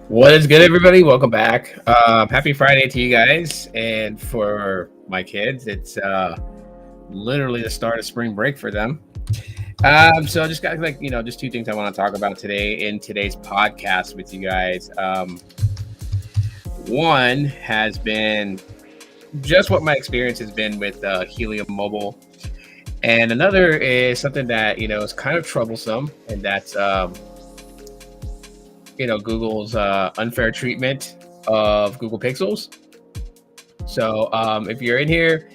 What is good, everybody? Welcome back. Happy Friday to you guys. And for my kids, it's literally the start of spring break for them. So I just got just two things I want to talk about today in today's podcast with you guys. One has been just what my experience has been with Helium Mobile. And another is something that, is kind of troublesome, and that's Google's unfair treatment of Google Pixels. So if you're in here,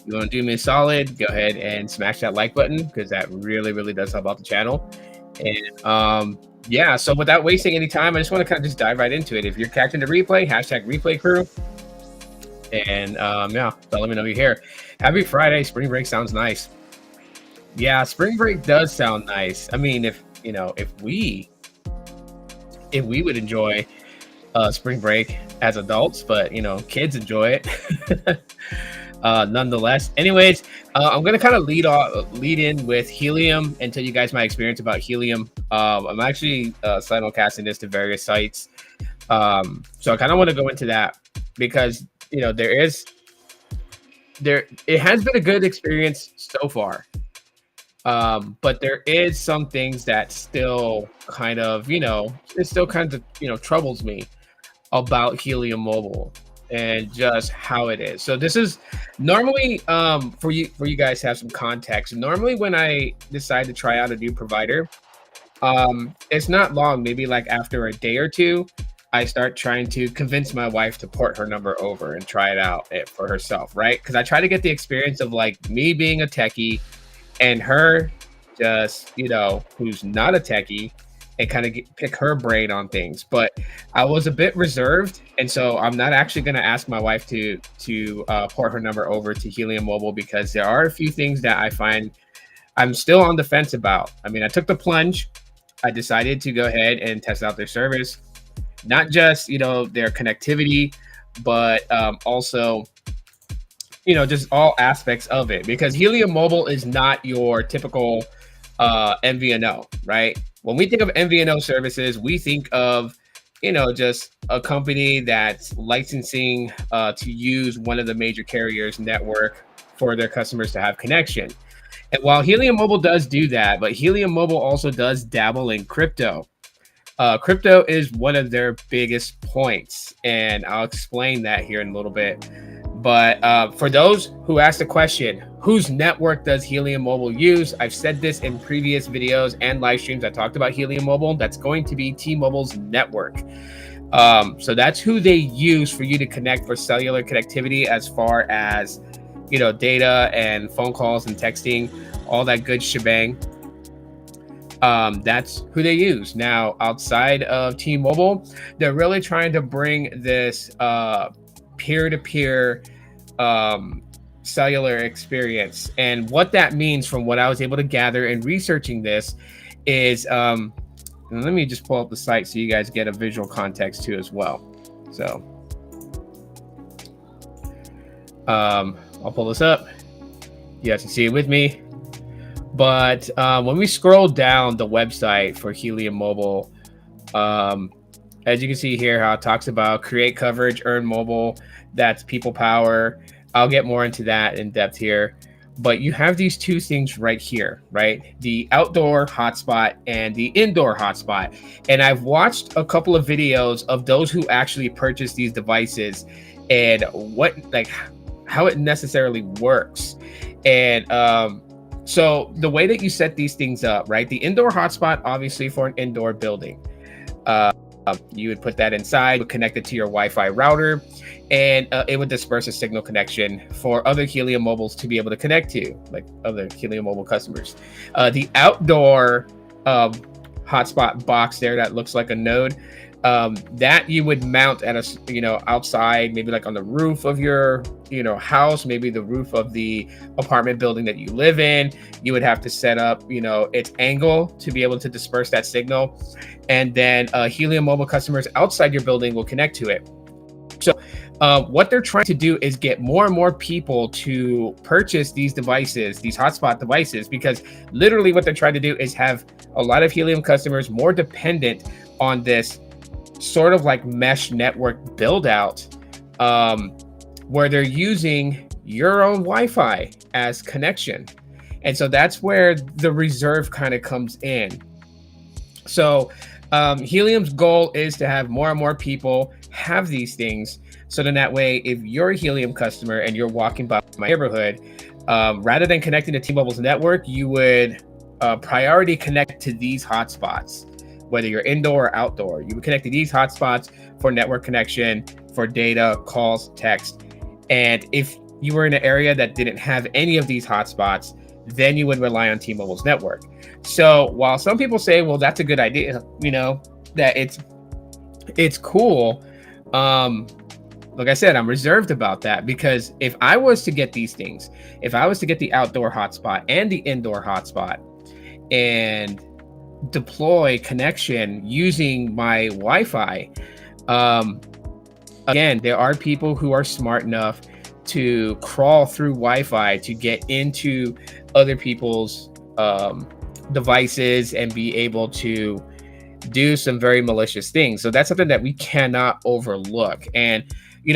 you want to do me a solid, go ahead and smash that like button, because that really does help out the channel. And so without wasting any time, I just want to kind of just dive right into it. If you're catching the replay, #replay crew. And so let me know you're here. Happy Friday. Spring break sounds nice. Yeah, spring break does sound nice. I mean, if we would enjoy spring break as adults, but kids enjoy it nonetheless. Anyways, I'm gonna kind of lead in with Helium and tell you guys my experience about Helium. I'm actually simulcasting this to various sites, so I kind of want to go into that because it has been a good experience so far. But there is some things that still kind of, troubles me about Helium Mobile and just how it is. So this is normally, for you guys to have some context. Normally when I decide to try out a new provider, it's not long, maybe like after a day or two, I start trying to convince my wife to port her number over and try it out for herself, right? Because I try to get the experience of like me being a techie and her just, who's not a techie, and kind of pick her brain on things. But I was a bit reserved, and so I'm not actually going to ask my wife to port her number over to Helium Mobile, because there are a few things that I find I'm still on the fence about. I mean, I took the plunge. I decided to go ahead and test out their service, not just their connectivity, but also just all aspects of it, because Helium Mobile is not your typical MVNO, right? When we think of MVNO services, we think of, just a company that's licensing to use one of the major carriers' network for their customers to have connection. And while Helium Mobile does do that, but Helium Mobile also does dabble in crypto. Crypto is one of their biggest points, and I'll explain that here in a little bit. But for those who asked the question, whose network does Helium Mobile use? I've said this in previous videos and live streams. I talked about Helium Mobile. That's going to be T-Mobile's network. So that's who they use for you to connect for cellular connectivity, as far as, you know, data and phone calls and texting, all that good shebang. That's who they use. Now, outside of T-Mobile, they're really trying to bring this peer-to-peer cellular experience. And what that means, from what I was able to gather in researching this, is and let me just pull up the site so you guys get a visual context too as well. So I'll pull this up. You guys can see it with me. But when we scroll down the website for Helium Mobile, as you can see here, how it talks about create coverage, earn mobile, that's people power. I'll get more into that in depth here. But you have these two things right here, right? The outdoor hotspot and the indoor hotspot. And I've watched a couple of videos of those who actually purchase these devices and how it necessarily works. And so the way that you set these things up, right? The indoor hotspot, obviously for an indoor building. You would put that inside, would connect it to your Wi-Fi router, and it would disperse a signal connection for other Helium Mobiles to be able to connect to, like other Helium Mobile customers. The outdoor hotspot box there that looks like a node, that you would mount at a, outside, maybe like on the roof of your, house, maybe the roof of the apartment building that you live in. You would have to set up, its angle to be able to disperse that signal. And then Helium Mobile customers outside your building will connect to it. So what they're trying to do is get more and more people to purchase these devices, these hotspot devices, because literally what they're trying to do is have a lot of Helium customers more dependent on this sort of like mesh network build out, where they're using your own Wi-Fi as connection. And so that's where the reserve kind of comes in. So Helium's goal is to have more and more people have these things. So then that way, if you're a Helium customer and you're walking by my neighborhood, rather than connecting to T-Mobile's network, you would priority connect to these hotspots, whether you're indoor or outdoor. You would connect to these hotspots for network connection, for data, calls, text. And if you were in an area that didn't have any of these hotspots, then you would rely on T-Mobile's network. So while some people say, well, that's a good idea, that it's cool. Like I said, I'm reserved about that, because if I was to get these things, if I was to get the outdoor hotspot and the indoor hotspot and deploy connection using my Wi-Fi, again, there are people who are smart enough to crawl through Wi-Fi to get into other people's devices and be able to do some very malicious things. So that's something that we cannot overlook. And,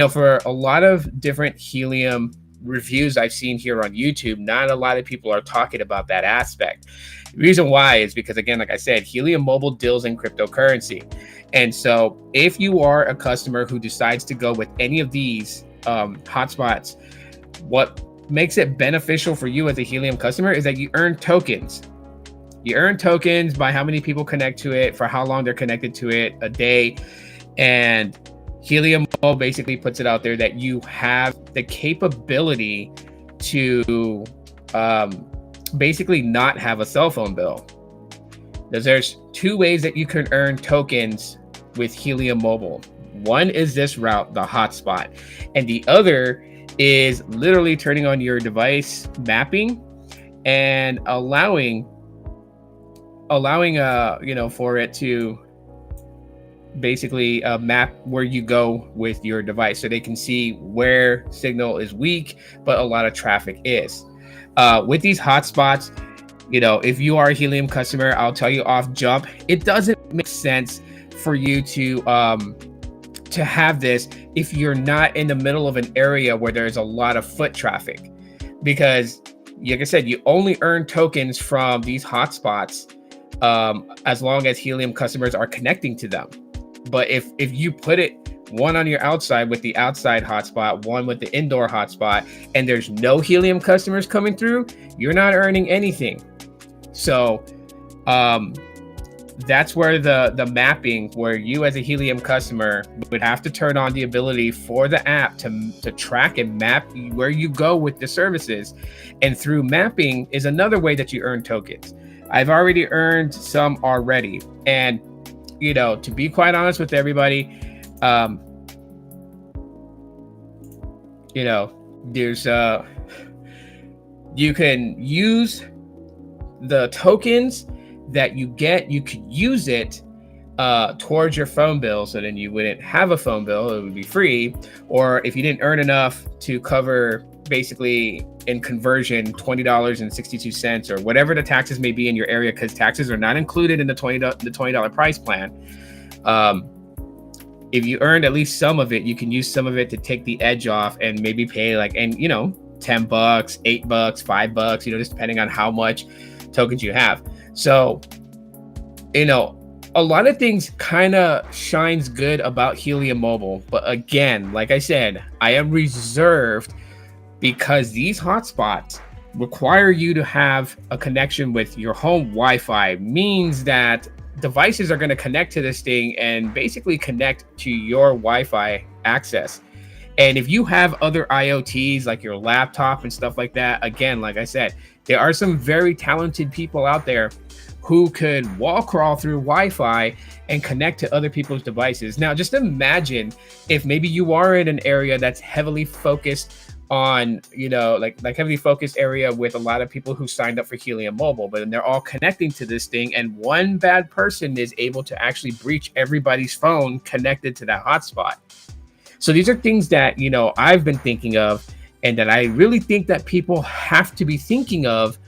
for a lot of different Helium reviews I've seen here on YouTube, not a lot of people are talking about that aspect. The reason why is because, again, like I said, Helium Mobile deals in cryptocurrency. And so if you are a customer who decides to go with any of these hotspots, what makes it beneficial for you as a Helium customer is that you earn tokens. You earn tokens by how many people connect to it, for how long they're connected to it, a day. And Helium Mobile basically puts it out there that you have the capability to basically not have a cell phone bill. There's two ways that you can earn tokens with Helium Mobile. One is this route, the hotspot, and the other is literally turning on your device mapping and allowing for it to basically map where you go with your device, so they can see where signal is weak but a lot of traffic is. With these hotspots, if you are a Helium customer, I'll tell you off jump, it doesn't make sense for you to have this if you're not in the middle of an area where there's a lot of foot traffic, because like I said, you only earn tokens from these hotspots as long as Helium customers are connecting to them. But if you put it one on your outside with the outside hotspot, one with the indoor hotspot, and there's no Helium customers coming through, you're not earning anything. So that's where the mapping, where you as a Helium customer would have to turn on the ability for the app to track and map where you go with the services. And through mapping is another way that you earn tokens. I've already earned some already. And, you know, to be quite honest with everybody, you know, there's you can use the tokens that you get, you could use it towards your phone bill, so then you wouldn't have a phone bill, it would be free. Or if you didn't earn enough to cover, basically in conversion, $20.62 or whatever the taxes may be in your area, because taxes are not included in the $20 price plan. If you earned at least some of it, you can use some of it to take the edge off and maybe pay like, and you know, $10, $8, $5, you know, just depending on how much tokens you have. So, you know, a lot of things kind of shines good about Helium Mobile. But again, like I said, I am reserved because these hotspots require you to have a connection with your home Wi-Fi. Means that devices are going to connect to this thing and basically connect to your Wi-Fi access. And if you have other IoTs like your laptop and stuff like that, again, like I said, there are some very talented people out there who could wall crawl through Wi-Fi and connect to other people's devices. Now, just imagine if maybe you are in an area that's heavily focused on, you know, like heavily focused area with a lot of people who signed up for Helium Mobile, but then they're all connecting to this thing, and one bad person is able to actually breach everybody's phone connected to that hotspot. So these are things that, you know, I've been thinking of, and that I really think that people have to be thinking of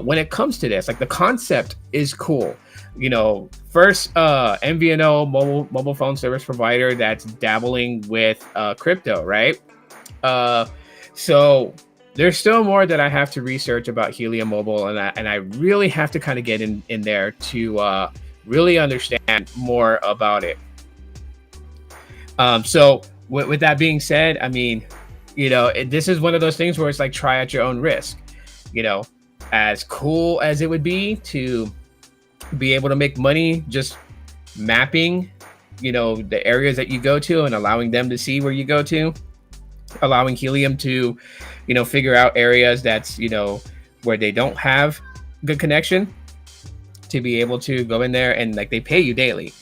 when it comes to this. Like, the concept is cool. You know, first MVNO mobile phone service provider that's dabbling with crypto, right? So there's still more that I have to research about Helium Mobile, and I really have to kind of get in there to really understand more about it. So with that being said, I mean, you know, this is one of those things where it's like, try at your own risk. You know, as cool as it would be to be able to make money just mapping, you know, the areas that you go to and allowing them to see where you go to, allowing Helium to, you know, figure out areas that's, you know, where they don't have good connection, to be able to go in there and like they pay you daily,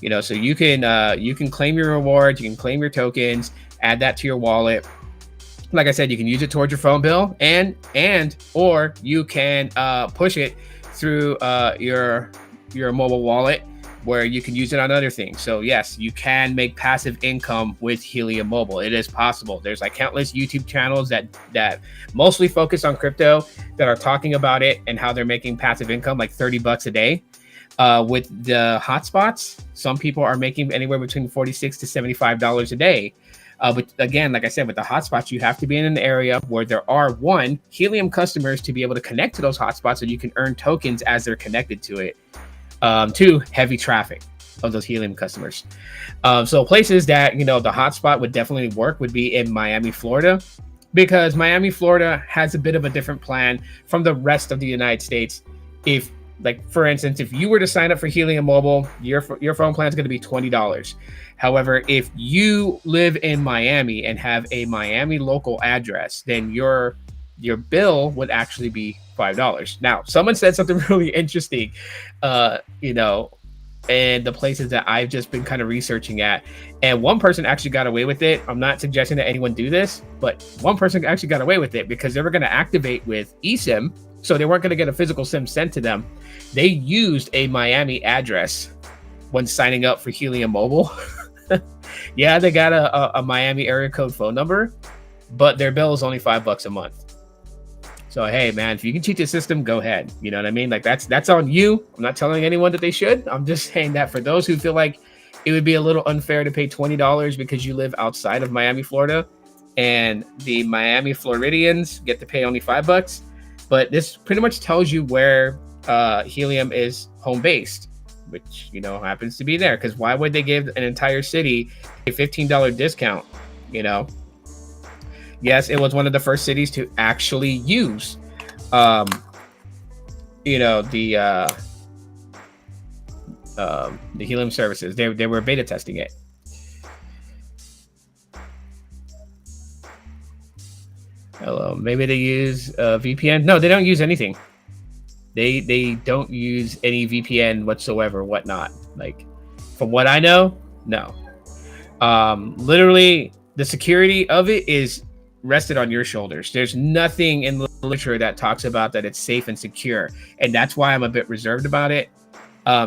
you know, so you can claim your rewards, you can claim your tokens, add that to your wallet. Like I said, you can use it towards your phone bill, and or you can push it through your mobile wallet, where you can use it on other things. So yes, you can make passive income with Helium Mobile. It is possible. There's like countless YouTube channels that mostly focus on crypto that are talking about it and how they're making passive income, like $30 a day. With the hotspots, some people are making anywhere between $46 to $75 a day. But again, like I said, with the hotspots, you have to be in an area where there are, one, Helium customers to be able to connect to those hotspots, so you can earn tokens as they're connected to it. Two, heavy traffic of those Helium customers. So places that, you know, the hotspot would definitely work would be in Miami, Florida, because Miami, Florida has a bit of a different plan from the rest of the United States. If, like, for instance, if you were to sign up for Helium Mobile, your phone plan is going to be $20. However, if you live in Miami and have a Miami local address, then your bill would actually be $5. Now, someone said something really interesting, you know, and the places that I've just been kind of researching at, and one person actually got away with it. I'm not suggesting that anyone do this, but one person actually got away with it because they were going to activate with eSIM, so they weren't going to get a physical SIM sent to them. They used a Miami address when signing up for Helium Mobile. Yeah, they got a Miami area code phone number, but their bill is only $5 a month. So, hey, man, if you can cheat the system, go ahead. You know what I mean? Like, that's on you. I'm not telling anyone that they should. I'm just saying that for those who feel like it would be a little unfair to pay $20 because you live outside of Miami, Florida, and the Miami Floridians get to pay only $5. But this pretty much tells you where Helium is home based. which, you know, happens to be there. Because why would they give an entire city a $15 discount? You know, yes, it was one of the first cities to actually use, you know, the Helium services. They were beta testing it. Hello, maybe they use VPN. No, they don't use anything. They don't use any VPN whatsoever, whatnot. Like, from what I know, no. Literally, the security of it is rested on your shoulders. There's nothing in the literature that talks about that it's safe and secure, and that's why I'm a bit reserved about it.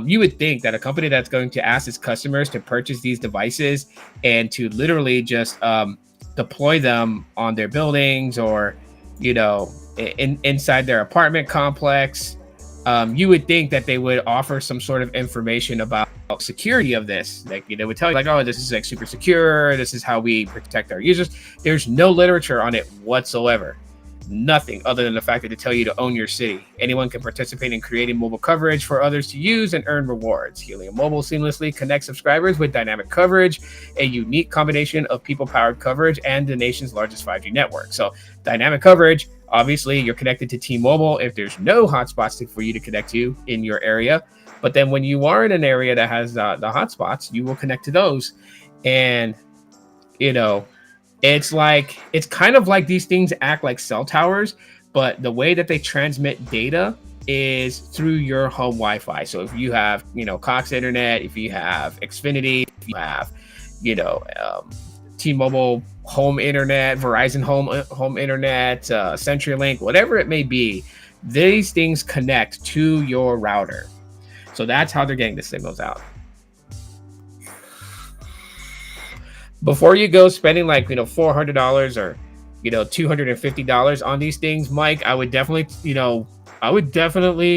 You would think that a company that's going to ask its customers to purchase these devices and to literally just deploy them on their buildings, or, you know, inside their apartment complex, you would think that they would offer some sort of information about security of this. Like, you know, would tell you like, oh, this is like super secure. This is how we protect our users. There's no literature on it whatsoever. Nothing other than the fact that they tell you to own your city. Anyone can participate in creating mobile coverage for others to use and earn rewards. Helium Mobile seamlessly connects subscribers with dynamic coverage, a unique combination of people-powered coverage and the nation's largest 5G network. So dynamic coverage, obviously you're connected to T-Mobile if there's no hotspots for you to connect to in your area. But then when you are in an area that has the hotspots, you will connect to those. And, you know, it's kind of like these things act like cell towers, but the way that they transmit data is through your home Wi-Fi. So if you have, you know, Cox Internet, if you have Xfinity, if you have, you know, T-Mobile home internet, Verizon home internet, CenturyLink, whatever it may be, these things connect to your router. So that's how they're getting the signals out. Before you go spending like, you know, $400 or, you know, $250 on these things, Mike, I would definitely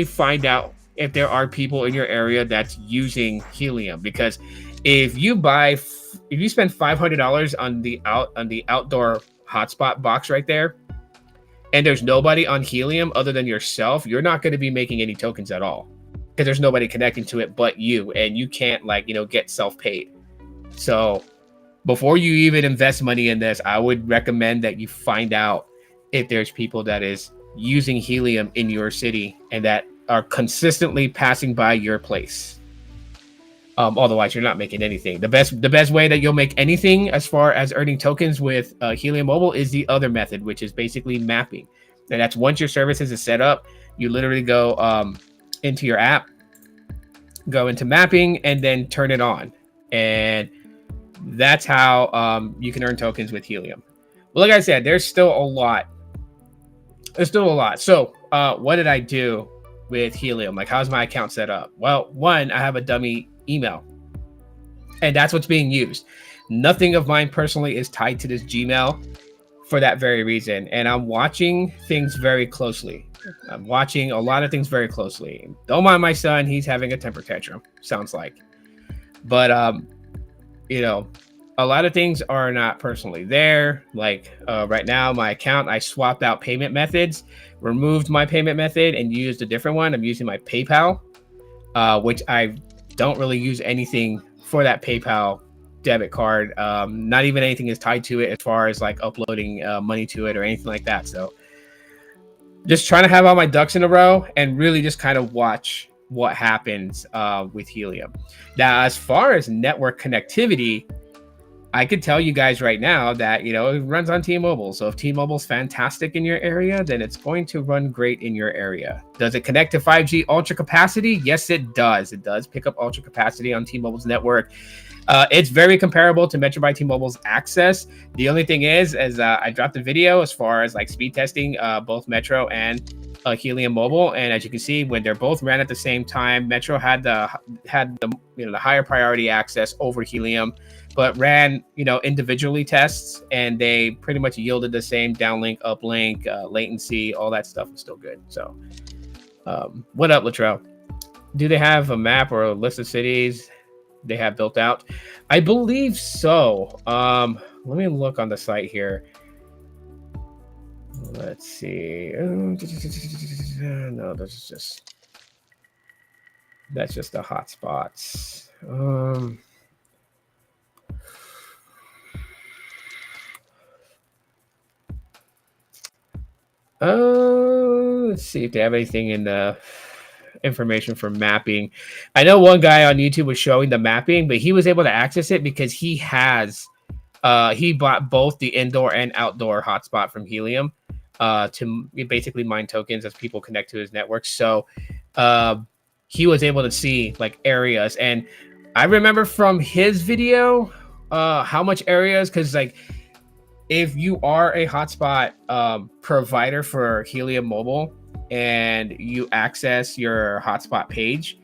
find out if there are people in your area that's using Helium. Because if you spend $500 on the outdoor hotspot box right there, and there's nobody on Helium other than yourself, you're not going to be making any tokens at all, because there's nobody connecting to it but you, and you can't, like, you know, get self-paid. So before you even invest money in this, I would recommend that you find out if there's people that is using Helium in your city and that are consistently passing by your place. Otherwise, you're not making anything. The best way that you'll make anything as far as earning tokens with Helium Mobile is the other method, which is basically mapping. And that's once your services is set up, you literally go into your app, go into mapping, and then turn it on. And that's how you can earn tokens with Helium. Well, like I said, there's still a lot. So what did I do with Helium? Like, how's my account set up? Well, one, I have a dummy email, and that's what's being used. Nothing of mine personally is tied to this Gmail for that very reason. And I'm watching things very closely. I'm watching a lot of things very closely. Don't mind my son. He's having a temper tantrum, sounds like. But you know, a lot of things are not personally there. Like right now, my account, I swapped out payment methods, removed my payment method and used a different one. I'm using my PayPal, which I don't really use anything for that PayPal debit card. Not even anything is tied to it as far as like uploading money to it or anything like that. So just trying to have all my ducks in a row and really just kind of watch what happens with Helium. Now, as far as network connectivity, I could tell you guys right now that, you know, it runs on T-Mobile. So if T-Mobile's fantastic in your area, then it's going to run great in your area. Does it connect to 5G ultra capacity? Yes, it does. It does pick up ultra capacity on T-Mobile's network. It's very comparable to Metro by T-Mobile's access. The only thing is I dropped a video as far as like speed testing both Metro and Helium Mobile, and as you can see, when they're both ran at the same time, Metro had the the higher priority access over Helium, but ran individually tests, and they pretty much yielded the same downlink, uplink, latency, all that stuff is still good. So, what up, Latrell? Do they have a map or a list of cities they have built out? I believe so. Let me look on the site here. Let's see. No, this is just. That's just the hotspots. Let's see if they have anything in the information for mapping. I know one guy on YouTube was showing the mapping, but he was able to access it because he bought both the indoor and outdoor hotspot from Helium to basically mine tokens as people connect to his network. So he was able to see like areas, and I remember from his video how much areas, because like if you are a hotspot provider for Helium Mobile and you access your hotspot page,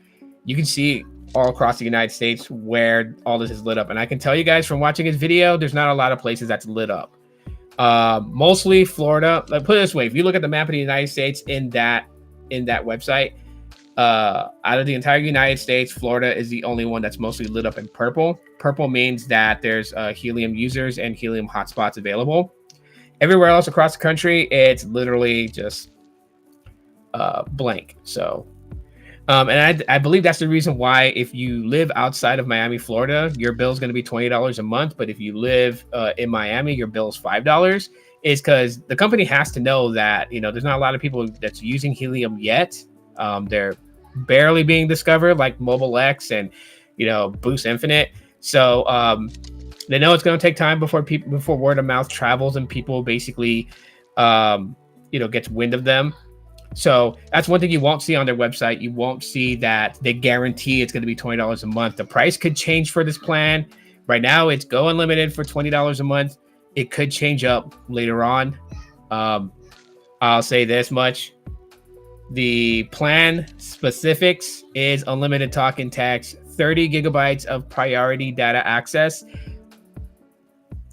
you can see all across the United States where all this is lit up. And I can tell you guys from watching his video, there's not a lot of places that's lit up. Mostly Florida. Like, put it this way, if you look at the map of the United States in that website, out of the entire United States, Florida is the only one that's mostly lit up in purple. Purple means that there's Helium users and Helium hotspots available. Everywhere else across the country, it's literally just blank. So and I believe that's the reason why if you live outside of Miami, Florida, your bill is going to be $20 a month. But if you live in Miami, your bill is $5. Is because the company has to know that, you know, there's not a lot of people that's using Helium yet. They're barely being discovered, like Mobile X and, you know, Boost Infinite. So they know it's going to take time before word of mouth travels and people basically, you know, gets wind of them. So that's one thing you won't see on their website. You won't see that they guarantee it's going to be $20 a month. The price could change for this plan. Right now, it's Go Unlimited for $20 a month. It could change up later on. I'll say this much. The plan specifics is unlimited talk and text, 30 gigabytes of priority data access.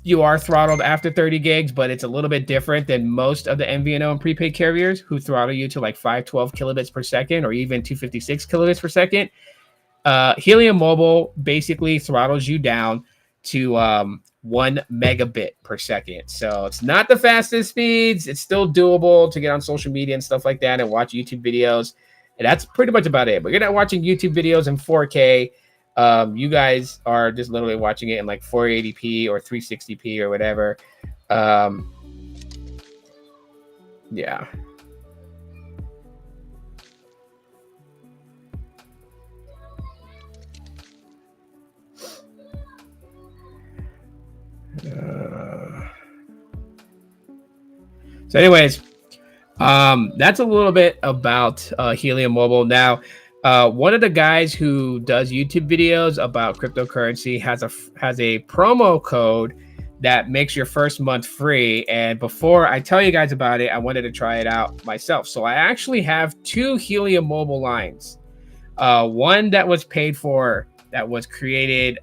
You are throttled after 30 gigs, but it's a little bit different than most of the MVNO and prepaid carriers who throttle you to like 512 kilobits per second or even 256 kilobits per second. Helium Mobile basically throttles you down to 1 megabit per second. So it's not the fastest speeds. It's still doable to get on social media and stuff like that and watch YouTube videos. And that's pretty much about it. But you're not watching YouTube videos in 4K. You guys are just literally watching it in like 480p or 360p or whatever. Yeah. So anyways, that's a little bit about Helium Mobile. Now, one of the guys who does YouTube videos about cryptocurrency has a promo code that makes your first month free. And before I tell you guys about it, I wanted to try it out myself. So I actually have 2 Helium Mobile lines. One that was paid for, that was created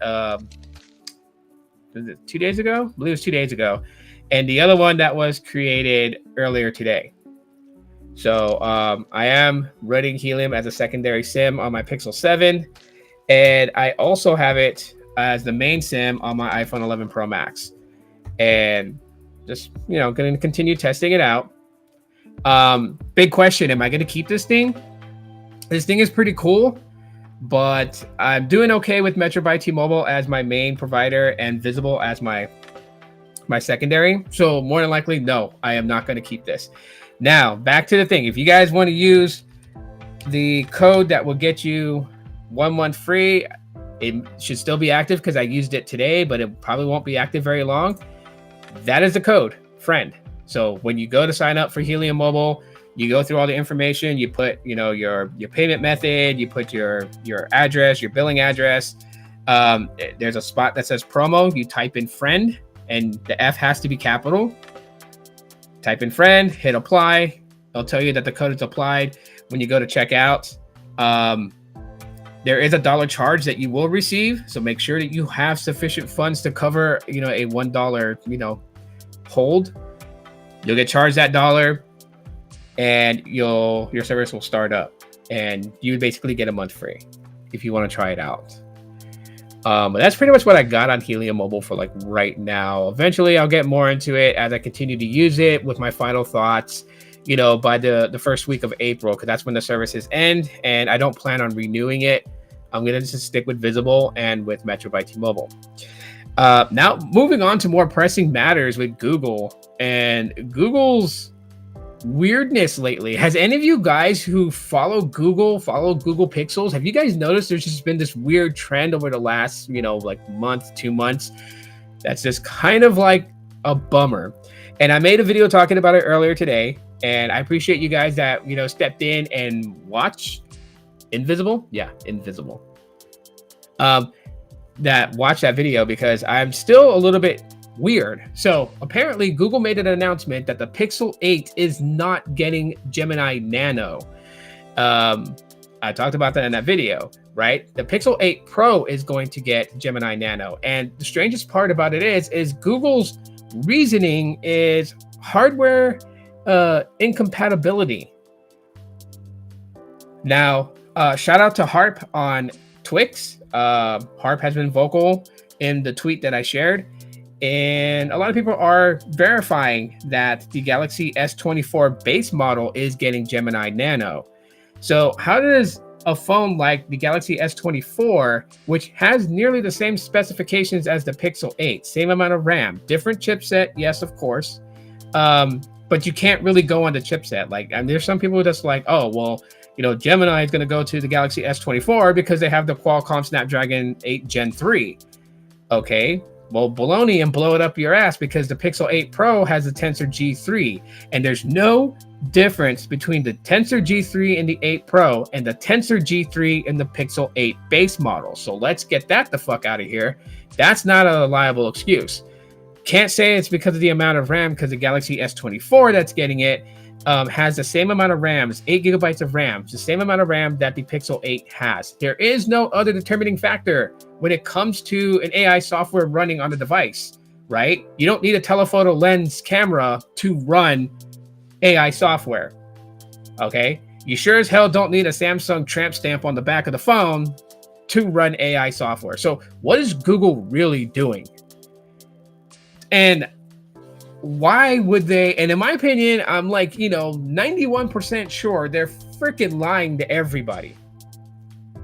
2 days ago? I believe it was 2 days ago. And the other one that was created earlier today. So I am running Helium as a secondary SIM on my Pixel 7. And I also have it as the main SIM on my iPhone 11 Pro Max. And just, you know, going to continue testing it out. Big question, am I going to keep this thing? This thing is pretty cool, but I'm doing okay with Metro by T-Mobile as my main provider and Visible as my secondary. So more than likely, no, I am not going to keep this. Now, back to the thing. If you guys want to use the code that will get you 1 month free, it should still be active because I used it today, but it probably won't be active very long. That is the code, friend. So when you go to sign up for Helium Mobile, you go through all the information, you put, you know, your payment method, you put your address, your billing address. There's a spot that says promo. You type in friend, and the F has to be capital. Type in friend, hit apply. It'll tell you that the code is applied when you go to checkout. There is a $1 charge that you will receive, so make sure that you have sufficient funds to cover, you know, a $1, you know, hold. You'll get charged that $1, and your service will start up, and you basically get a month free if you want to try it out. But that's pretty much what I got on Helium Mobile for like right now. Eventually, I'll get more into it as I continue to use it with my final thoughts. by the first week of April, because that's when the services end, and I don't plan on renewing it. I'm gonna just stick with Visible and with Metro by T-Mobile. Now moving on to more pressing matters with Google and Google's weirdness lately. Has any of you guys who follow Google Pixels, have you guys noticed there's just been this weird trend over the last, like month, 2 months, that's just kind of like a bummer? And I made a video talking about it earlier today, and I appreciate you guys that, stepped in and watched Invisible. That watched that video, because I'm still a little bit weird. So apparently Google made an announcement that the Pixel 8 is not getting Gemini Nano. I talked about that in that video, right? The Pixel 8 Pro is going to get Gemini Nano. And the strangest part about it is Google's reasoning is hardware incompatibility. Now, shout out to Harp on Twix. Harp has been vocal in the tweet that I shared, and a lot of people are verifying that the Galaxy S24 base model is getting Gemini Nano. So how does a phone like the Galaxy S24, which has nearly the same specifications as the Pixel 8, same amount of RAM, different chipset, yes, of course, but you can't really go on the chipset. And there's some people that's like, oh, well, Gemini is going to go to the Galaxy S24 because they have the Qualcomm Snapdragon 8 Gen 3. Okay, well, baloney and blow it up your ass, because the Pixel 8 Pro has the Tensor G3, and there's no difference between the Tensor G3 in the 8 Pro and the Tensor G3 in the Pixel 8 base model. So let's get that the fuck out of here. That's not a reliable excuse. Can't say it's because of the amount of RAM, because the Galaxy S24 that's getting it has the same amount of RAM, 8 gigabytes of RAM, the same amount of RAM that the Pixel 8 has. There is no other determining factor when it comes to an AI software running on the device, right? You don't need a telephoto lens camera to run AI software, okay? You sure as hell don't need a Samsung tramp stamp on the back of the phone to run AI software. So what is Google really doing? And why would they? And in my opinion, I'm like, 91% sure they're freaking lying to everybody,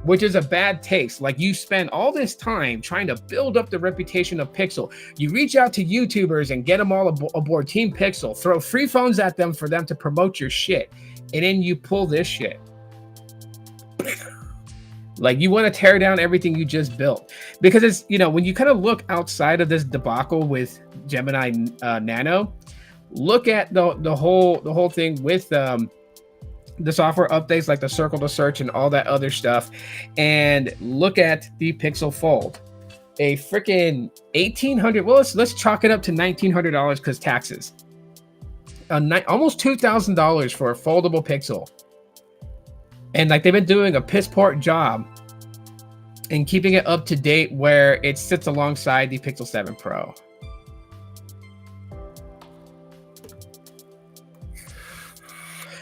which is a bad taste. Like, you spend all this time trying to build up the reputation of Pixel. You reach out to YouTubers and get them all aboard Team Pixel, throw free phones at them for them to promote your shit. And then you pull this shit. Like, you want to tear down everything you just built, because it's, when you kind of look outside of this debacle with Gemini Nano, look at the whole thing with the software updates, like the circle to search and all that other stuff, and look at the Pixel Fold, a freaking $1,800. Well, let's chalk it up to $1,900 because taxes. Almost $2,000 for a foldable Pixel. And like, they've been doing a piss poor job in keeping it up to date where it sits alongside the Pixel 7 Pro.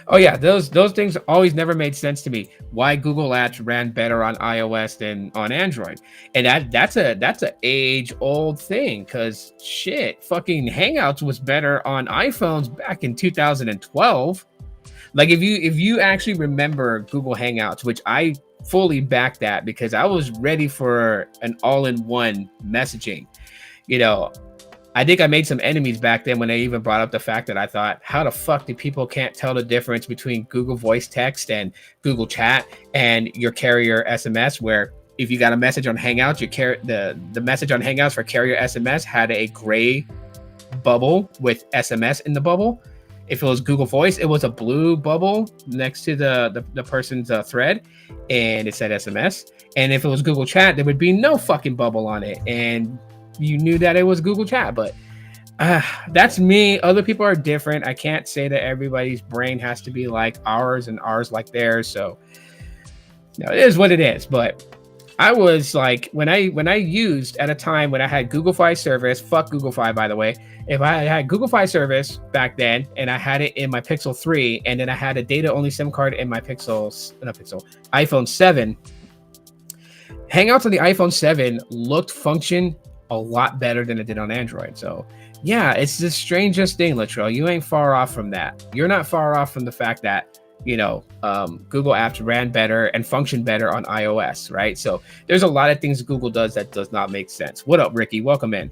Oh yeah, those things always never made sense to me. Why Google Apps ran better on iOS than on Android, and that's a age-old thing. Cause shit, fucking Hangouts was better on iPhones back in 2012. Like, if you actually remember Google Hangouts, which I fully back that, because I was ready for an all-in-one messaging. I think I made some enemies back then when I even brought up the fact that I thought, how the fuck do people can't tell the difference between Google Voice Text and Google Chat and your carrier SMS, where if you got a message on Hangouts, the message on Hangouts for carrier SMS had a gray bubble with SMS in the bubble. If it was Google Voice, it was a blue bubble next to the person's thread, and it said SMS. And if it was Google Chat, there would be no fucking bubble on it, and you knew that it was Google Chat. But that's me. Other people are different. I can't say that everybody's brain has to be like ours and ours like theirs. So it is what it is. But I was like, when I used at a time when I had Google Fi service, fuck Google Fi, by the way. If I had Google Fi service back then, and I had it in my Pixel 3, and then I had a data-only SIM card in my iPhone 7, Hangouts on the iPhone 7 function a lot better than it did on Android. So Yeah, it's the strangest thing, Latrell. You ain't far off from that. You're not far off from the fact that, Google Apps ran better and function better on iOS, right? So there's a lot of things Google does that does not make sense. What up, Ricky? Welcome in.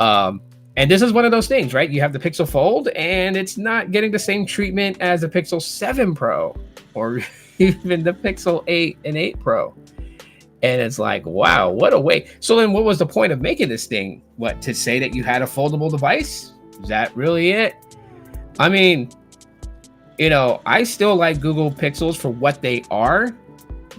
Um, and this is one of those things, right? You have the Pixel Fold, and it's not getting the same treatment as the Pixel 7 Pro or even the Pixel 8 and 8 Pro. And it's like, wow, what a way. So then what was the point of making this thing? What, to say that you had a foldable device? Is that really it? I mean, I still like Google Pixels for what they are.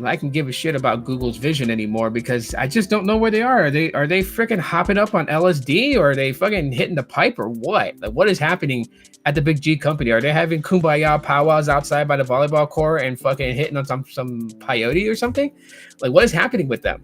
I can give a shit about Google's vision anymore because I just don't know where they are. Are they freaking hopping up on LSD, or are they fucking hitting the pipe, or what? Like, what is happening at the big G company? Are they having kumbaya powwows outside by the volleyball court and fucking hitting on some peyote or something? Like, what is happening with them?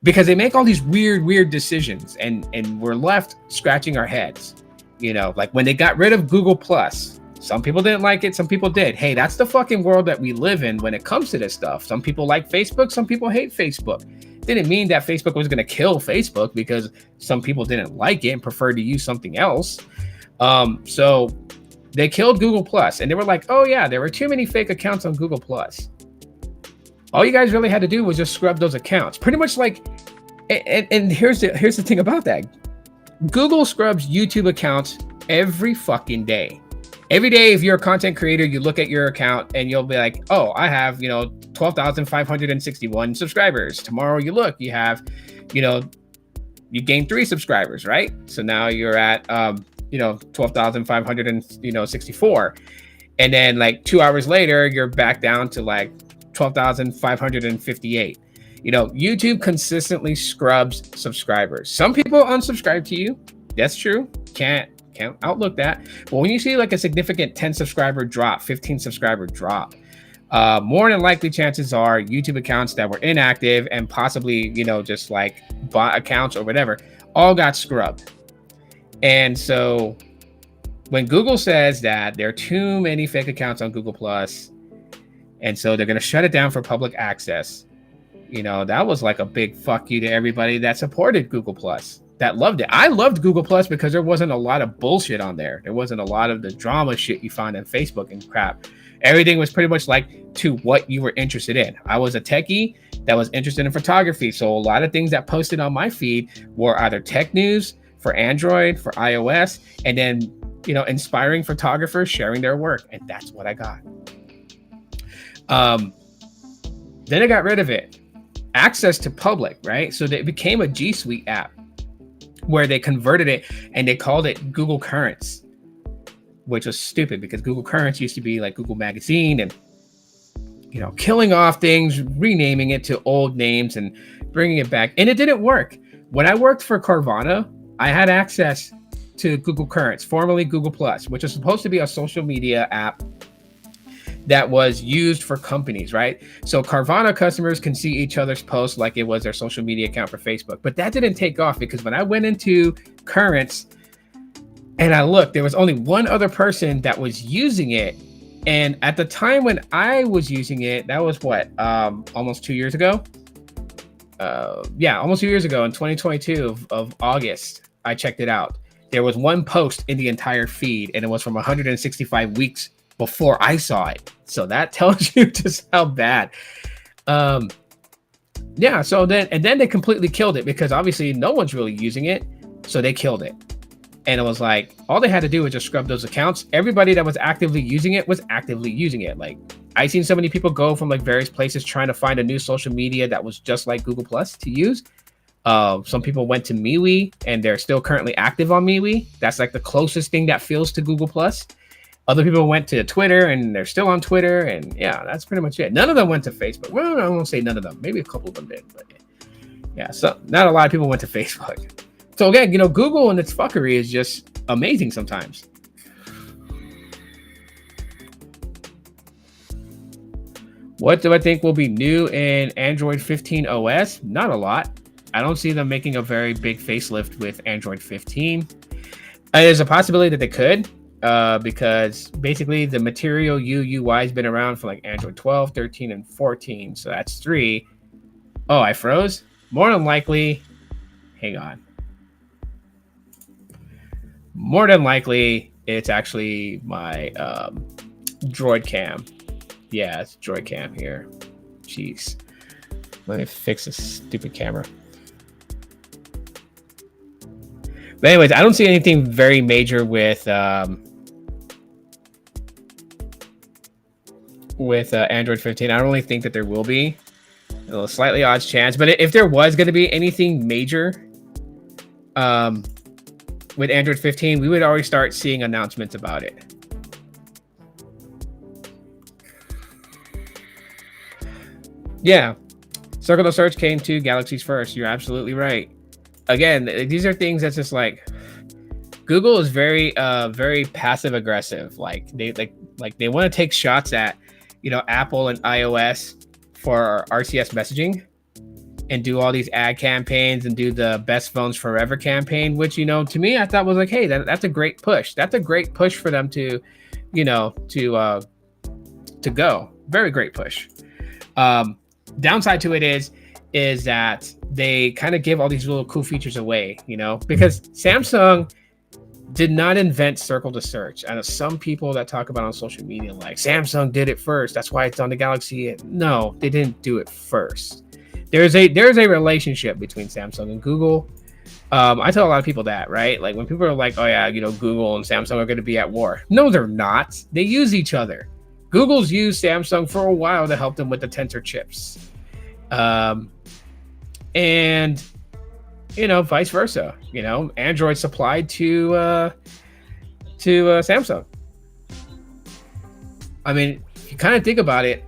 Because they make all these weird decisions, and we're left scratching our heads. Like when they got rid of Google Plus. Some people didn't like it. Some people did. Hey, that's the fucking world that we live in when it comes to this stuff. Some people like Facebook. Some people hate Facebook. Didn't mean that Facebook was going to kill Facebook because some people didn't like it and preferred to use something else. So they killed Google Plus, and they were like, oh yeah, there were too many fake accounts on Google Plus. All you guys really had to do was just scrub those accounts. Pretty much like, and here's the thing about that. Google scrubs YouTube accounts every fucking day. Every day, if you're a content creator, you look at your account and you'll be like, oh, I have, 12,561 subscribers. Tomorrow you look, you have, you gained 3 subscribers, right? So now you're at, 12,564. And then like 2 hours later, you're back down to like 12,558. YouTube consistently scrubs subscribers. Some people unsubscribe to you. That's true. Can't outlook that. But when you see like a significant 10 subscriber drop, 15 subscriber drop, more than likely chances are YouTube accounts that were inactive and possibly, just like bot accounts or whatever, all got scrubbed. And so when Google says that there are too many fake accounts on Google Plus, and so they're going to shut it down for public access, that was like a big fuck you to everybody that supported Google Plus. That loved it. I loved Google Plus because there wasn't a lot of bullshit on there. There wasn't a lot of the drama shit you find on Facebook and crap. Everything was pretty much like to what you were interested in. I was a techie that was interested in photography. So a lot of things that posted on my feed were either tech news for Android, for iOS, and then, inspiring photographers sharing their work. And that's what I got. Then I got rid of it. Access to public, right? So it became a G Suite app, where they converted it and they called it Google Currents, which was stupid because Google Currents used to be like Google Magazine, and killing off things, renaming it to old names and bringing it back. And it didn't work. When I worked for Carvana, I had access to Google Currents, formerly Google Plus, which was supposed to be a social media app that was used for companies, right? So Carvana customers can see each other's posts like it was their social media account for Facebook. But that didn't take off because when I went into Currents and I looked, there was only one other person that was using it. And at the time when I was using it, that was what, almost 2 years ago? Almost 2 years ago in 2022 of August, I checked it out. There was one post in the entire feed, and it was from 165 weeks before I saw it. So that tells you just how bad. So then they completely killed it because obviously no one's really using it. So they killed it. And it was like, all they had to do was just scrub those accounts. Everybody that was actively using it was actively using it. Like, I seen so many people go from like various places trying to find a new social media that was just like Google Plus to use. Some people went to MeWe and they're still currently active on MeWe. That's like the closest thing that feels to Google Plus. Other people went to Twitter and they're still on Twitter. And yeah, that's pretty much it. None of them went to Facebook. Well, I won't say none of them. Maybe a couple of them did. But yeah, so not a lot of people went to Facebook. So again, Google and its fuckery is just amazing sometimes. What do I think will be new in Android 15 OS? Not a lot. I don't see them making a very big facelift with Android 15. There's a possibility that they could. Because basically the Material UI has been around for like Android 12, 13, and 14. So that's 3. Oh, I froze? More than likely, hang on. more than likely it's actually my Droid Cam. Yeah, it's Droid Cam here. Jeez. Let me fix this stupid camera. But anyways, I don't see anything very major with Android 15. I don't really think that there will be. A slightly odds chance, but if there was going to be anything major with Android 15, we would already start seeing announcements about it. Yeah, Circle of Search came to Galaxies first. You're absolutely right. Again, these are things that's just like Google is very passive aggressive. Like they want to take shots at, you know, Apple and iOS for RCS messaging and do all these ad campaigns and do the best phones forever campaign, which, you know, to me, I thought was like, hey, that's a great push. That's a great push for them to, you know, to go. Very great push. Downside to it is that they kind of give all these little cool features away, you know, because Samsung did not invent Circle to Search. I know some people that talk about on social media like Samsung did it first, that's why it's on the Galaxy. No, they didn't do it first. There's a relationship between Samsung and Google. I tell a lot of people that, right? Like when people are like, oh yeah, you know, Google and Samsung are going to be at war. No, they're not. They use each other. Google's used Samsung for a while to help them with the Tensor chips. And you know, vice versa. You know, Android supplied to Samsung. I mean, if you kind of think about it,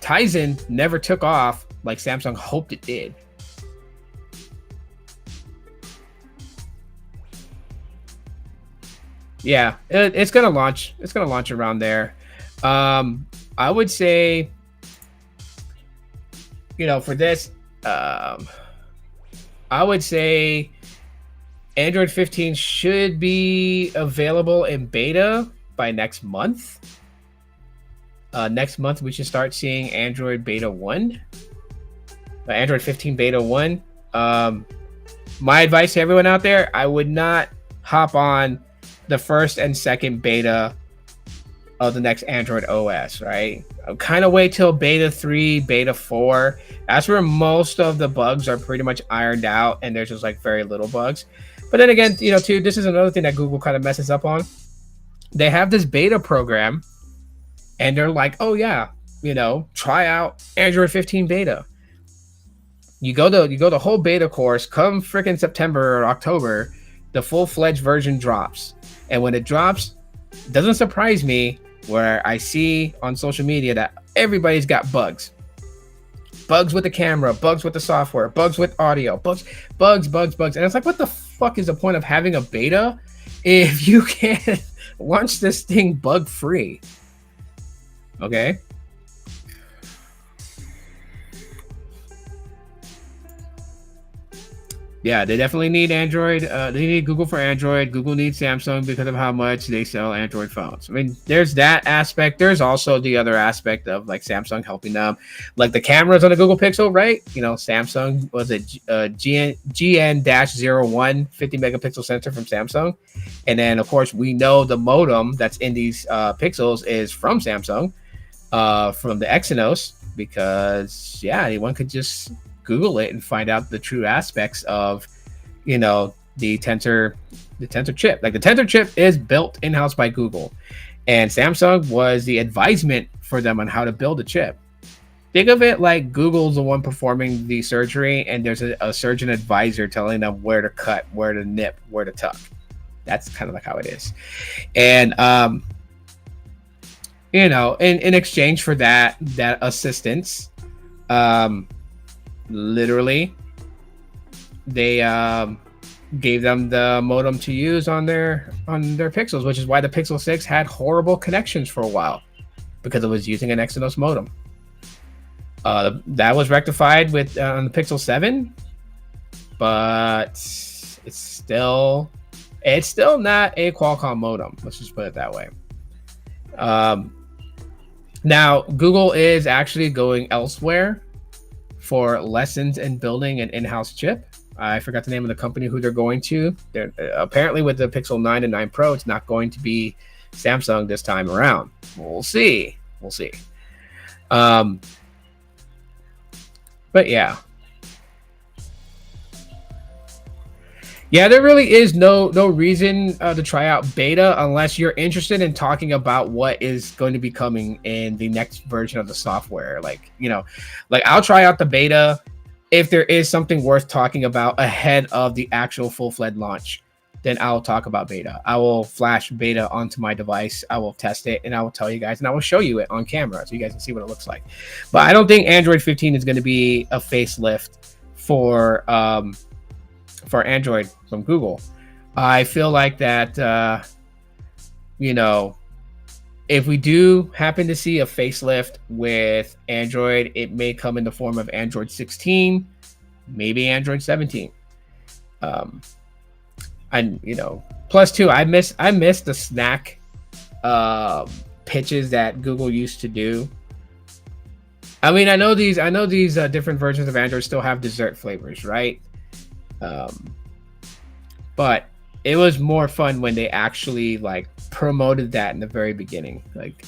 Tizen never took off like Samsung hoped it did. Yeah, it's gonna launch. It's gonna launch around there. I would say, you know, for this, I would say Android 15 should be available in beta by next month. Next month, we should start seeing Android Beta 1. Android 15 Beta 1. My advice to everyone out there, I would not hop on the first and second beta of the next Android OS, right? Kind of wait till Beta 3, Beta 4. That's where most of the bugs are pretty much ironed out, and there's just like very little bugs. But then again, you know, too, this is another thing that Google kind of messes up on. They have this beta program, and they're like, oh yeah, you know, try out Android 15 beta. You go the whole beta course, come freaking September or October, the full-fledged version drops. And when it drops, it doesn't surprise me where I see on social media that everybody's got bugs. Bugs with the camera, bugs with the software, bugs with audio, bugs. And it's like, what the fuck is the point of having a beta if you can't launch this thing bug-free? Okay. Yeah, they definitely need Android. They need Google for Android. Google needs Samsung because of how much they sell Android phones. I mean, there's that aspect. There's also the other aspect of like Samsung helping them, like the cameras on the Google Pixel, right? You know, Samsung was a GN-01 50 megapixel sensor from Samsung, and then of course we know the modem that's in these Pixels is from Samsung, from the Exynos, because yeah, anyone could just Google it and find out the true aspects of, you know, the Tensor chip. Like the Tensor chip is built in-house by Google, and Samsung was the advisement for them on how to build a chip. Think of it like Google's the one performing the surgery, and there's a surgeon advisor telling them where to cut, where to nip, where to tuck. That's kind of like how it is. And you know, in exchange for that assistance, literally they gave them the modem to use on their Pixels, which is why the Pixel 6 had horrible connections for a while, because it was using an Exynos modem. That was rectified with on the Pixel 7, but it's still not a Qualcomm modem. Let's just put it that way. Now Google is actually going elsewhere for lessons in building an in-house chip. I forgot the name of the company who they're going to. They're apparently with the Pixel 9 and 9 Pro, it's not going to be Samsung this time around. We'll see. We'll see. But yeah. Yeah, there really is no reason to try out beta unless you're interested in talking about what is going to be coming in the next version of the software. Like, you know, like I'll try out the beta if there is something worth talking about ahead of the actual full-fledged launch. Then I'll talk about beta. I will flash beta onto my device. I will test it, and I will tell you guys, and I will show you it on camera so you guys can see what it looks like. But I don't think Android 15 is going to be a facelift for Android from Google. I feel like that, you know, if we do happen to see a facelift with Android, it may come in the form of Android 16, maybe Android 17. And you know, plus two, I miss the snack pitches that Google used to do. I mean, I know these different versions of Android still have dessert flavors, right? But it was more fun when they actually like promoted that in the very beginning. Like,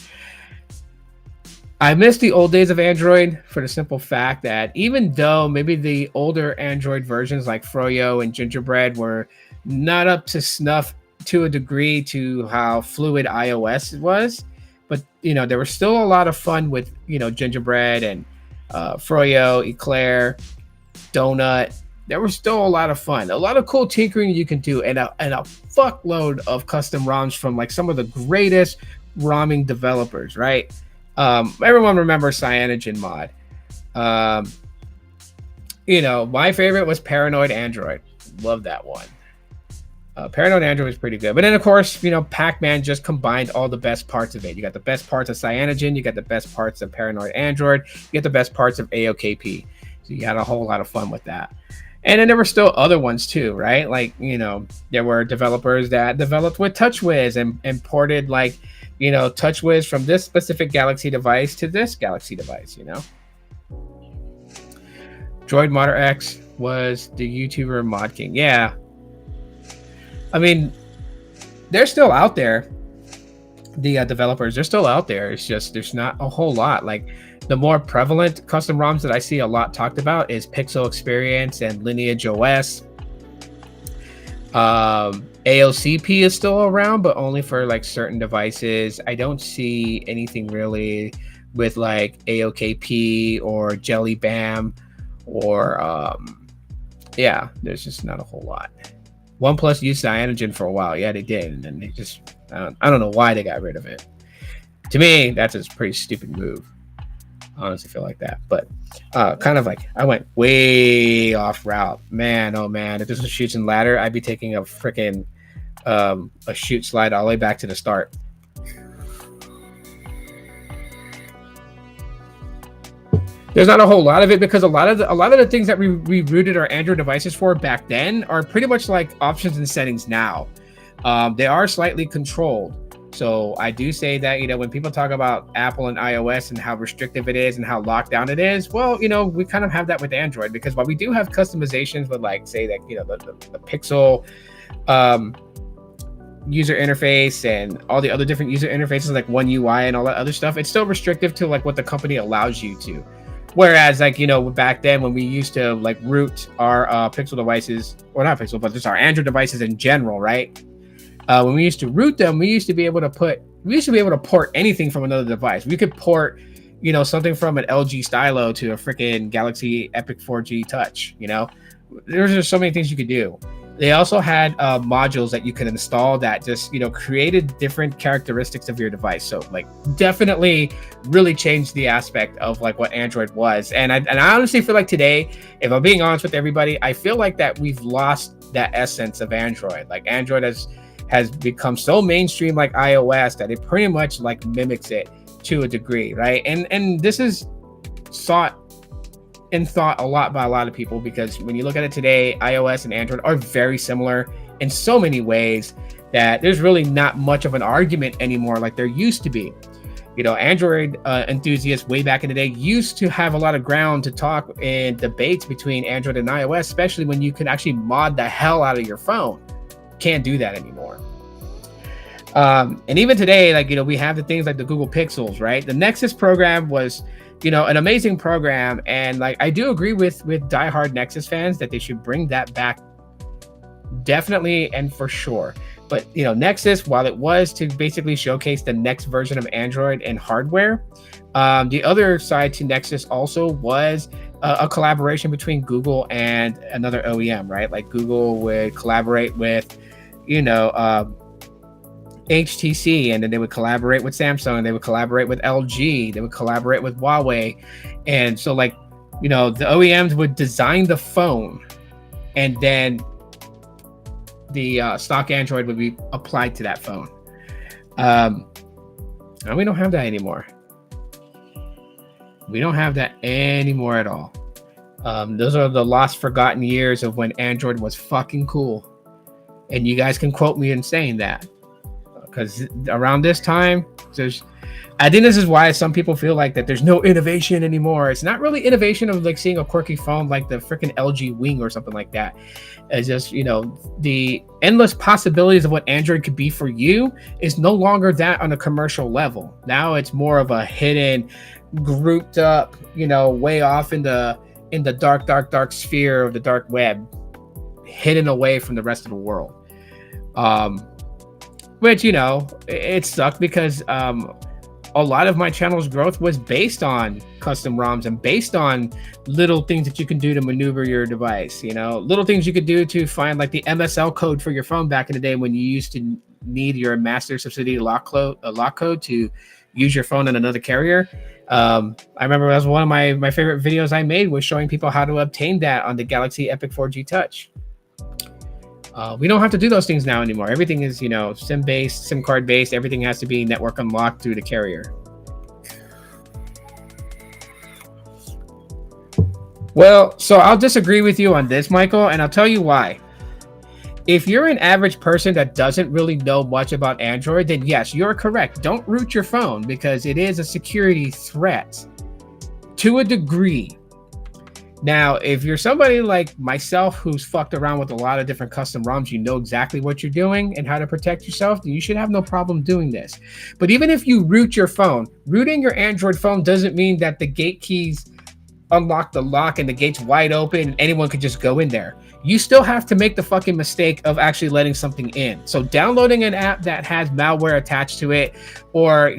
I miss the old days of Android for the simple fact that even though maybe the older Android versions like Froyo and Gingerbread were not up to snuff to a degree to how fluid iOS was, but you know, there was still a lot of fun with, you know, Gingerbread and Froyo, Eclair, Donut. There was still a lot of fun, a lot of cool tinkering you can do, and a fuckload of custom ROMs from like some of the greatest ROMing developers, right? Everyone remembers Cyanogen Mod. You know, my favorite was Paranoid Android. Love that one. Paranoid Android was pretty good. But then, of course, you know, Pac-Man just combined all the best parts of it. You got the best parts of Cyanogen. You got the best parts of Paranoid Android. You get the best parts of AOKP. So you had a whole lot of fun with that. And then there were still other ones too, right? Like, you know, there were developers that developed with TouchWiz and ported, like, you know, TouchWiz from this specific Galaxy device to this Galaxy device, you know? Droid Modder X was the YouTuber Mod King. Yeah. I mean, they're still out there. The developers, they're still out there. It's just there's not a whole lot. Like, the more prevalent custom ROMs that I see a lot talked about is Pixel Experience and Lineage OS. AOCP is still around, but only for like certain devices. I don't see anything really with like AOKP or Jelly Bam or yeah, there's just not a whole lot. OnePlus used Cyanogen for a while. Yeah, they did, and then they just I don't know why they got rid of it. To me, that's a pretty stupid move. I honestly feel like that, but kind of like I went way off route. Man, oh man, if this was Chutes and Ladder, I'd be taking a freaking a shoot slide all the way back to the start. There's not a whole lot of it because a lot of the things that we rooted our Android devices for back then are pretty much like options and settings now. They are slightly controlled. So I do say that, you know, when people talk about Apple and iOS and how restrictive it is and how locked down it is, well, you know, we kind of have that with Android, because while we do have customizations with, like, say that, you know, the Pixel user interface and all the other different user interfaces like One UI and all that other stuff, it's still restrictive to like what the company allows you to. Whereas, like, you know, back then when we used to like root our Pixel devices, or not Pixel, but just our Android devices in general, right? When we used to root them, we used to be able to port anything from another device. We could port, you know, something from an LG Stylo to a freaking Galaxy Epic 4G Touch. You know, there's just so many things you could do. They also had modules that you could install that just, you know, created different characteristics of your device. So like definitely really changed the aspect of like what Android was. And I honestly feel like today, if I'm being honest with everybody, I feel like that we've lost that essence of Android. Like Android has become so mainstream like iOS that it pretty much like mimics it to a degree, right? And this is thought a lot by a lot of people, because when you look at it today, iOS and Android are very similar in so many ways that there's really not much of an argument anymore like there used to be. Android enthusiasts way back in the day used to have a lot of ground to talk in debates between Android and iOS, especially when you could actually mod the hell out of your phone. Can't do that anymore. And even today, we have the things like the Google Pixels, right? The Nexus program was, an amazing program. And I do agree with diehard Nexus fans that they should bring that back, definitely and for sure. But, Nexus, while it was to basically showcase the next version of Android and hardware, the other side to Nexus also was a collaboration between Google and another OEM, right? Like Google would collaborate with, HTC, and then they would collaborate with Samsung, they would collaborate with LG, they would collaborate with Huawei. And so the OEMs would design the phone, and then the stock Android would be applied to that phone. And we don't have that anymore. We don't have that anymore at all. Those are the lost, forgotten years of when Android was fucking cool. And you guys can quote me in saying that. Because around this time, I think this is why some people feel like that there's no innovation anymore. It's not really innovation of seeing a quirky phone like the freaking LG Wing or something like that. It's just, the endless possibilities of what Android could be for you is no longer that on a commercial level. Now it's more of a hidden, grouped up, way off in the dark sphere of the dark web, hidden away from the rest of the world. Which, it sucked because a lot of my channel's growth was based on custom ROMs and based on little things that you can do to maneuver your device, little things you could do to find the MSL code for your phone back in the day when you used to need your master subsidy lock code to use your phone on another carrier. I remember that was one of my favorite videos I made, was showing people how to obtain that on the Galaxy Epic 4G Touch. We don't have to do those things now anymore. Everything is, SIM-based, SIM card-based. Everything has to be network unlocked through the carrier. Well, so I'll disagree with you on this, Michael, and I'll tell you why. If you're an average person that doesn't really know much about Android, then yes, you're correct. Don't root your phone, because it is a security threat to a degree. Now, if you're somebody like myself who's fucked around with a lot of different custom ROMs, you know exactly what you're doing and how to protect yourself, then you should have no problem doing this. But even if you root your phone, rooting your Android phone doesn't mean that the gate keys unlock the lock and the gate's wide open and anyone could just go in there. You still have to make the fucking mistake of actually letting something in. So downloading an app that has malware attached to it, or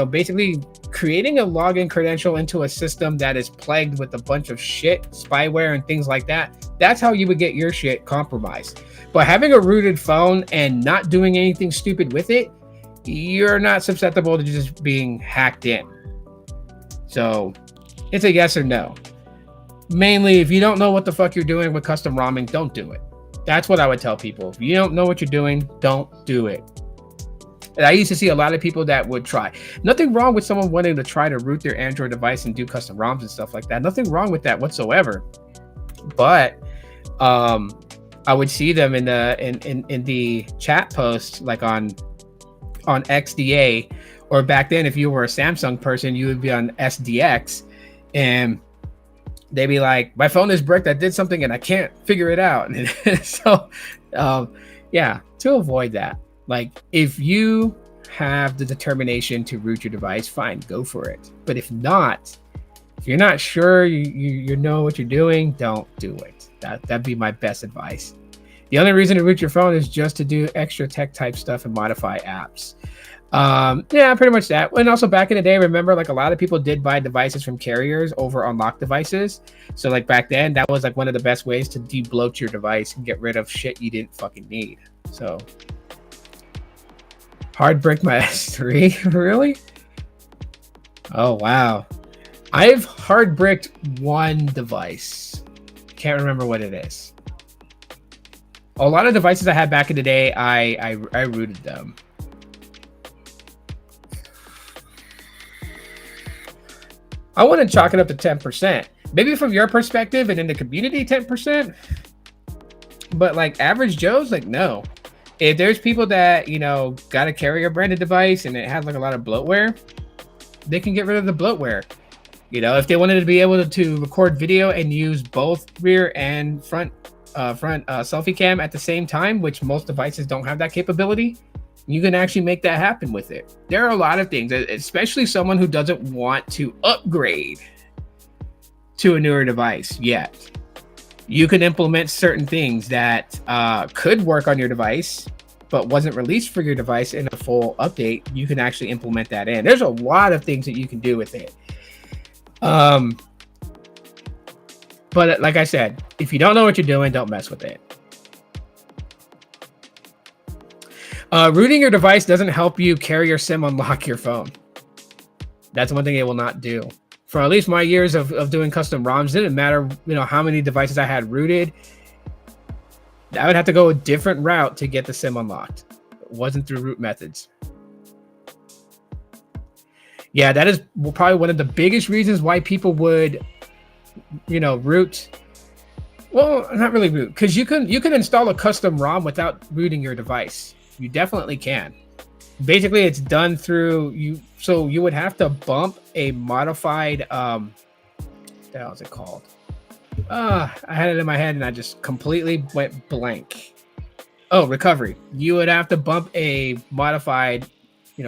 basically creating a login credential into a system that is plagued with a bunch of shit, spyware and things like that, that's how you would get your shit compromised. But having a rooted phone and not doing anything stupid with it, you're not susceptible to just being hacked in. So it's a yes or no. Mainly, if you don't know what the fuck you're doing with custom ROMing, don't do it. That's what I would tell people. If you don't know what you're doing, don't do it. And I used to see a lot of people that would try. Nothing wrong with someone wanting to try to root their Android device and do custom ROMs and stuff like that. Nothing wrong with that whatsoever. But I would see them in the chat post, like on XDA, or back then if you were a Samsung person, you would be on SDX, and they'd be like, my phone is bricked, I did something and I can't figure it out. So yeah, to avoid that, if you have the determination to root your device, fine, go for it. But if not, if you're not sure you know what you're doing, don't do it. That'd be my best advice. The only reason to root your phone is just to do extra tech type stuff and modify apps. Yeah, pretty much that. And also back in the day, remember, a lot of people did buy devices from carriers over unlocked devices. So back then, that was one of the best ways to de-bloat your device and get rid of shit you didn't fucking need. So hard brick my S3, really? Oh wow, I've hard bricked one device. Can't remember what it is. A lot of devices I had back in the day, I rooted them. I want to chalk it up to 10%. Maybe from your perspective and in the community, 10%. But average Joe's, no. if there's people that, got a carrier branded device and it has like a lot of bloatware, they can get rid of the bloatware. If they wanted to be able to record video and use both rear and front selfie cam at the same time, which most devices don't have that capability, you can actually make that happen with it. There are a lot of things, especially someone who doesn't want to upgrade to a newer device yet. You can implement certain things that could work on your device, but wasn't released for your device in a full update. You can actually implement that in. There's a lot of things that you can do with it. But like I said, if you don't know what you're doing, don't mess with it. Rooting your device doesn't help you carrier SIM unlock your phone. That's one thing it will not do. For at least my years of doing custom ROMs, it didn't matter, how many devices I had rooted. I would have to go a different route to get the SIM unlocked. It wasn't through root methods. Yeah, that is probably one of the biggest reasons why people would, root. Well, not really root, because you can install a custom ROM without rooting your device. You definitely can. Basically, it's done through you. So you would have to bump a modified. What the hell is it called? I had it in my head and I just completely went blank. Oh, recovery. You would have to bump a modified,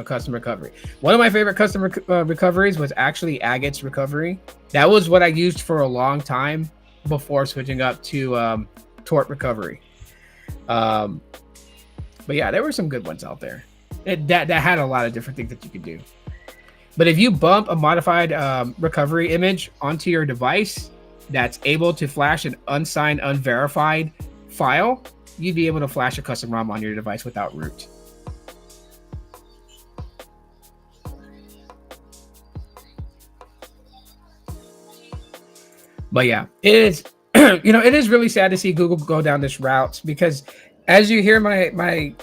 custom recovery. One of my favorite custom recoveries was actually Agate's recovery. That was what I used for a long time before switching up to Tort recovery. But yeah, there were some good ones out there. That had a lot of different things that you could do. But if you bump a modified recovery image onto your device that's able to flash an unsigned, unverified file, you'd be able to flash a custom ROM on your device without root. But yeah, it is, it is really sad to see Google go down this route, because as you hear my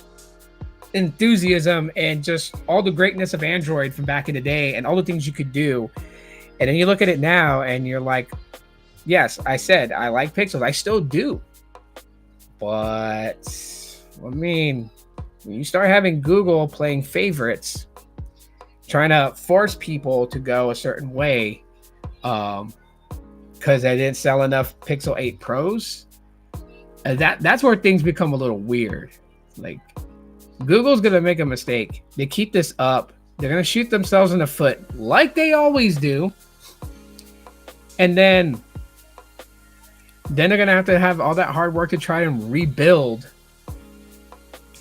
enthusiasm and just all the greatness of Android from back in the day and all the things you could do, and then you look at it now and you're like, yes, I said I like pixels, I still do, but when you start having Google playing favorites, trying to force people to go a certain way, because they didn't sell enough Pixel 8 Pros, that's where things become a little weird. Like, Google's gonna make a mistake. They keep this up, they're gonna shoot themselves in the foot like they always do, and then they're gonna have all that hard work to try and rebuild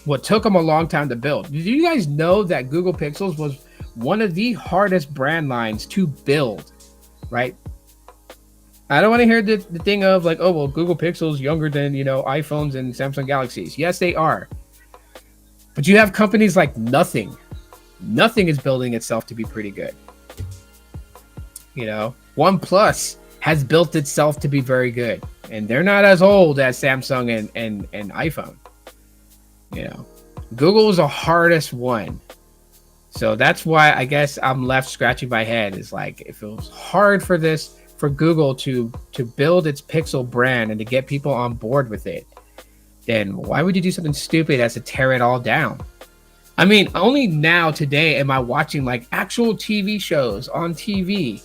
what took them a long time to build. Did you guys know that Google Pixels was one of the hardest brand lines to build, right? I don't want to hear the thing of like, oh, well, Google Pixels younger than, iPhones and Samsung Galaxies. Yes, they are. But you have companies like Nothing. Nothing is building itself to be pretty good. OnePlus has built itself to be very good. And they're not as old as Samsung and iPhone. Google is the hardest one. So that's why I guess I'm left scratching my head. Is like, if it was hard for Google to build its Pixel brand and to get people on board with it, then why would you do something stupid as to tear it all down? Only now today am I watching like actual TV shows on TV,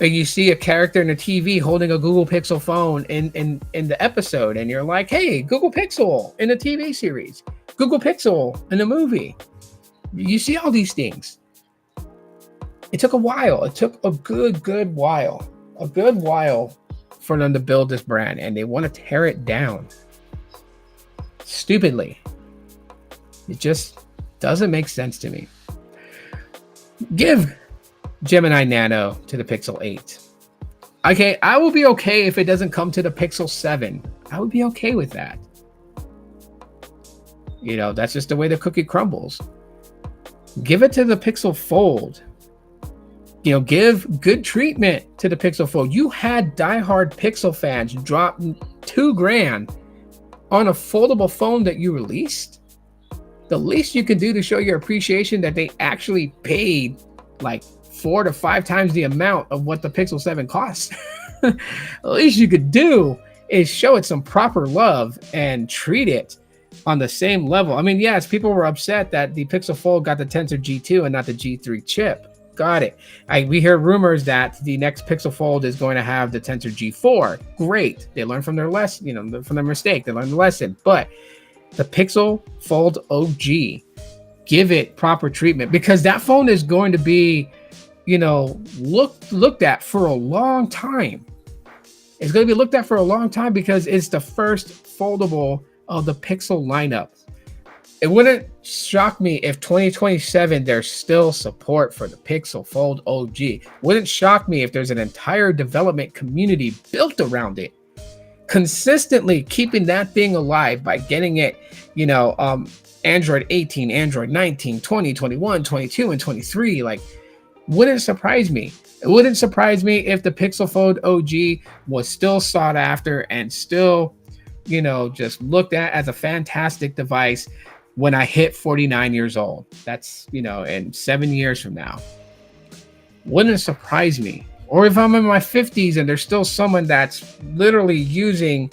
and you see a character in the TV holding a Google Pixel phone in the episode, and you're like, hey, Google Pixel in a TV series, Google Pixel in a movie. You see all these things. It took a while. It took a good while for them to build this brand, and they want to tear it down stupidly. It just doesn't make sense to me. Give Gemini Nano to the Pixel 8. Okay, I will be okay if it doesn't come to the Pixel 7. I would be okay with that. That's just the way the cookie crumbles. Give it to the Pixel Fold. Give good treatment to the Pixel Fold. You had diehard Pixel fans drop $2,000 on a foldable phone that you released. The least you can do to show your appreciation that they actually paid like 4 to 5 times the amount of what the Pixel 7 costs. The least you could do is show it some proper love and treat it on the same level. I mean, yes, people were upset that the Pixel Fold got the Tensor G2 and not the G3 chip. Got it. We hear rumors that the next Pixel Fold is going to have the Tensor G4. Great. They learned from their lesson, from their mistake. They learned the lesson. But the Pixel Fold OG, give it proper treatment, because that phone is going to be, looked at for a long time. It's going to be looked at for a long time because it's the first foldable of the Pixel lineup. It wouldn't shock me if 2027 there's still support for the Pixel Fold OG. Wouldn't shock me if there's an entire development community built around it, consistently keeping that thing alive by getting it, Android 18, Android 19, 20, 21, 22, and 23. Like, wouldn't surprise me. It wouldn't surprise me if the Pixel Fold OG was still sought after and still, just looked at as a fantastic device when I hit 49 years old. That's, in 7 years from now. Wouldn't surprise me. Or if I'm in my 50s and there's still someone that's literally using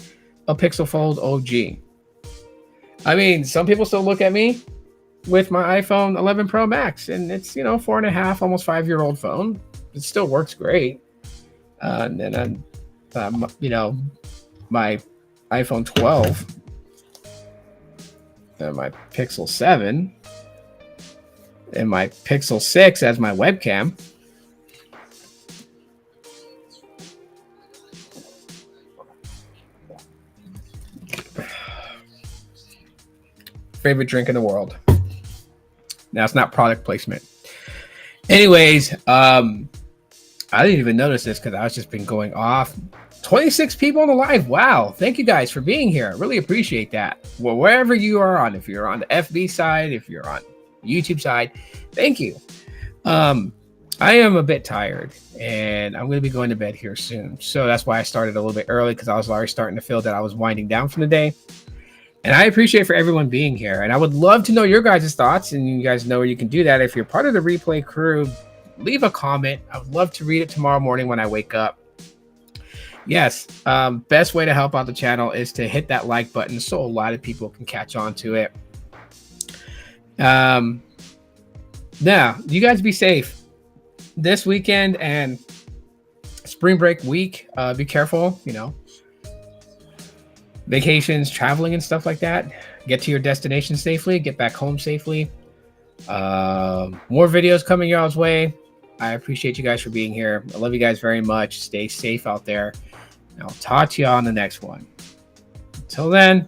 a Pixel Fold OG. I mean, some people still look at me with my iPhone 11 Pro Max, and it's, 4.5, almost 5-year-old phone. It still works great. And then, my iPhone 12 and my Pixel 7 and my Pixel 6 as my webcam. Favorite drink in the world. Now, it's not product placement. Anyways, I didn't even notice this because I was just been going off. 26 people on the live. Wow. Thank you guys for being here. I really appreciate that. Well, wherever you are on, if you're on the FB side, if you're on the YouTube side, thank you. I am a bit tired and I'm going to be going to bed here soon. So that's why I started a little bit early, because I was already starting to feel that I was winding down from the day. And I appreciate for everyone being here. And I would love to know your guys' thoughts. And you guys know where you can do that. If you're part of the replay crew, leave a comment. I would love to read it tomorrow morning when I wake up. Yes, best way to help out the channel is to hit that like button so a lot of people can catch on to it. Now, you guys be safe this weekend and spring break week. Be careful, vacations, traveling and stuff like that. Get to your destination safely, get back home safely. More videos coming y'all's way. I appreciate you guys for being here. I love you guys very much. Stay safe out there. And I'll talk to you on the next one. Until then.